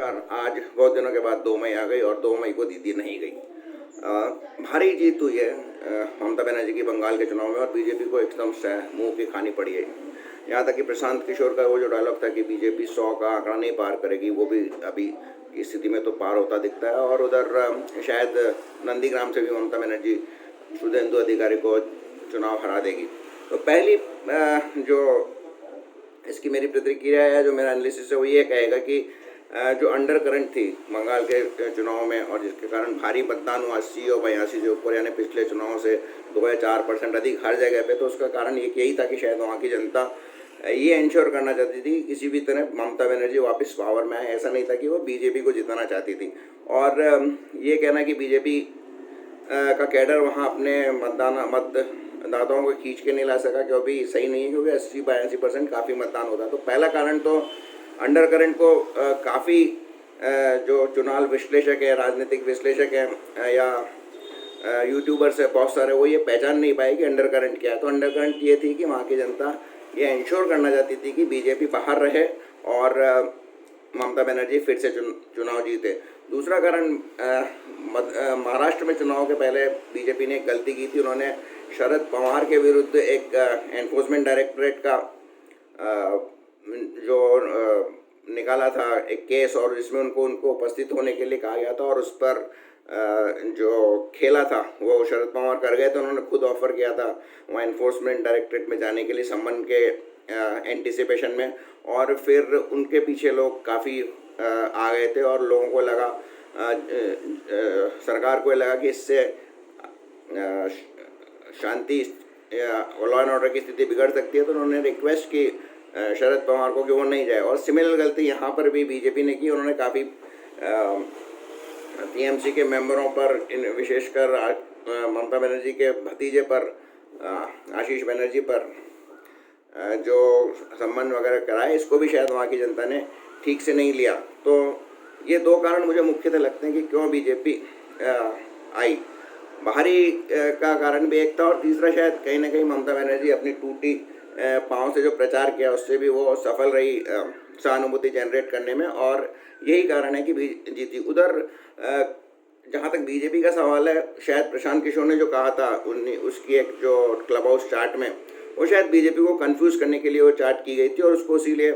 आज बहुत दिनों के बाद 2 मई आ गई और 2 मई को दीदी नहीं गई। भारी जीत हुई है ममता बनर्जी की बंगाल के चुनाव में और बीजेपी को एकदम से मुंह की खानी पड़ी है। यहाँ तक कि प्रशांत किशोर का वो जो डायलॉग था कि बीजेपी 100 का आंकड़ा नहीं पार करेगी, वो भी अभी की स्थिति में तो पार होता दिखता है। और उधर शायद नंदीग्राम से भी ममता बनर्जी शुभेंदु अधिकारी को चुनाव हरा देगी। तो पहली जो इसकी मेरी प्रतिक्रिया है, जो मेरा एनालिसिस है, वो ये कहेगा कि जो अंडर करंट थी बंगाल के चुनाव में और जिसके कारण भारी मतदान हुआ 80 और 82 के ऊपर, यानी पिछले चुनाव से 2 या 4% अधिक हर जगह पे, तो उसका कारण एक यही था कि शायद वहाँ की जनता ये इंश्योर करना चाहती थी किसी भी तरह ममता बनर्जी वापस पावर में आए। ऐसा नहीं था कि वो बीजेपी को जिताना चाहती थी। और ये कहना कि बीजेपी का कैडर वहाँ अपने मतदाताओं को खींच के नहीं ला सका, क्योंकि सही नहीं है, क्योंकि 80-82% काफ़ी मतदान होता है। तो पहला कारण तो अंडर करंट को काफ़ी जो चुनाव विश्लेषक है, राजनीतिक विश्लेषक हैं या यूट्यूबर्स है बहुत सारे, वो ये पहचान नहीं पाए कि अंडर करंट क्या है। तो अंडर करंट ये थी कि वहाँ की जनता ये इंश्योर करना चाहती थी कि बीजेपी बाहर रहे और ममता बनर्जी फिर से चुनाव जीते। दूसरा कारण, महाराष्ट्र में चुनाव के पहले बीजेपी ने एक गलती की थी। उन्होंने शरद पवार के विरुद्ध एक एनफोर्समेंट डायरेक्टरेट का जो निकाला था एक केस, और इसमें उनको उपस्थित होने के लिए कहा गया था, और उस पर जो खेला था वो शरद पवार कर गए थे। उन्होंने खुद ऑफर किया था वहाँ एनफोर्समेंट डायरेक्टरेट में जाने के लिए सम्मन के एंटिसिपेशन में, और फिर उनके पीछे लोग काफ़ी आ गए थे और लोगों को लगा, सरकार को लगा कि इससे शांति लॉ एंड ऑर्डर की स्थिति बिगड़ सकती है। तो उन्होंने रिक्वेस्ट की शरद पवार को कि वो नहीं जाए। और सिमिलर गलती यहाँ पर भी बीजेपी ने की। उन्होंने काफ़ी टीएमसी के मेंबरों पर, विशेषकर ममता बनर्जी के भतीजे पर, आशीष बनर्जी पर जो सम्मान वगैरह कराए, इसको भी शायद वहाँ की जनता ने ठीक से नहीं लिया। तो ये 2 कारण मुझे मुख्यतः लगते हैं कि क्यों बीजेपी आई। बाहरी का कारण भी एक था, और तीसरा शायद कहीं ना कहीं ममता बनर्जी अपनी टूटी पाँव से जो प्रचार किया उससे भी वो सफल रही सहानुभूति जनरेट करने में, और यही कारण है कि जीती। उधर जहाँ तक बीजेपी का सवाल है, शायद प्रशांत किशोर ने जो कहा था उसकी एक जो क्लब हाउस चार्ट में, वो शायद बीजेपी को कंफ्यूज करने के लिए वो चार्ट की गई थी और उसको इसीलिए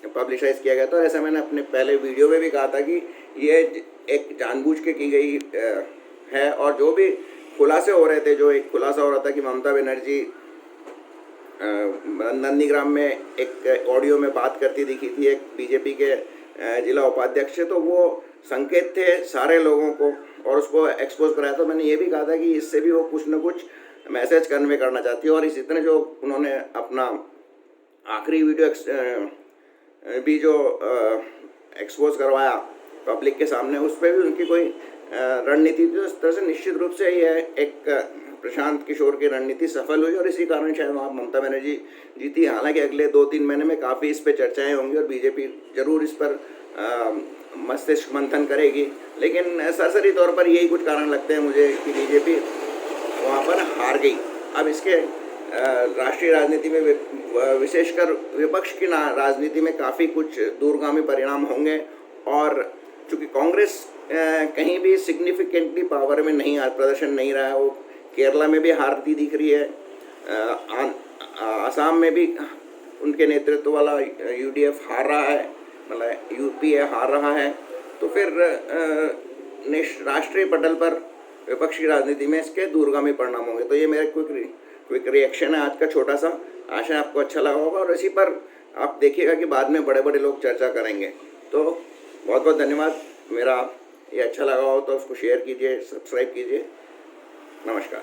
पब्लिसाइज किया गया था। ऐसा मैंने अपने पहले वीडियो में भी कहा था कि ये एक जानबूझ के की गई है। और जो भी खुलासे हो रहे थे, जो एक खुलासा हो रहा था कि ममता बनर्जी नंदीग्राम में एक ऑडियो में बात करती दिखी थी एक बीजेपी के जिला उपाध्यक्ष से, तो वो संकेत थे सारे लोगों को और उसको एक्सपोज कराया। तो मैंने ये भी कहा था कि इससे भी वो कुछ न कुछ मैसेज कन्वे करना चाहती है। और इसी तरह जो उन्होंने अपना आखिरी वीडियो भी जो एक्सपोज करवाया पब्लिक के सामने, उस पर भी उनकी कोई रणनीति थी। इस तरह से निश्चित रूप से यह एक प्रशांत किशोर की रणनीति सफल हुई और इसी कारण शायद वहाँ ममता बनर्जी जीती। हालांकि अगले 2-3 महीने में काफ़ी इस पर चर्चाएं होंगी और बीजेपी जरूर इस पर मस्तिष्क मंथन करेगी, लेकिन सरसरी तौर पर यही कुछ कारण लगते हैं मुझे कि बीजेपी वहाँ पर हार गई। अब इसके राष्ट्रीय राजनीति में, विशेषकर विपक्ष की राजनीति में काफ़ी कुछ दूरगामी परिणाम होंगे। और चूँकि कांग्रेस कहीं भी सिग्निफिकेंटली पावर में नहीं प्रदर्शन नहीं रहा है, वो केरला में भी हारती दिख रही है, आसाम में भी उनके नेतृत्व वाला यूडीएफ हार रहा है, मतलब यूपीए हार रहा है। तो फिर राष्ट्रीय पटल पर विपक्ष की राजनीति में इसके दूरगामी परिणाम होंगे। तो ये मेरा क्विक रिएक्शन है आज का, छोटा सा। आशा है आपको अच्छा लगा होगा और इसी पर आप देखिएगा कि बाद में बड़े बड़े लोग चर्चा करेंगे। तो बहुत बहुत धन्यवाद। मेरा ये अच्छा लगा हो तो उसको शेयर कीजिए, सब्सक्राइब कीजिए। नमस्कार।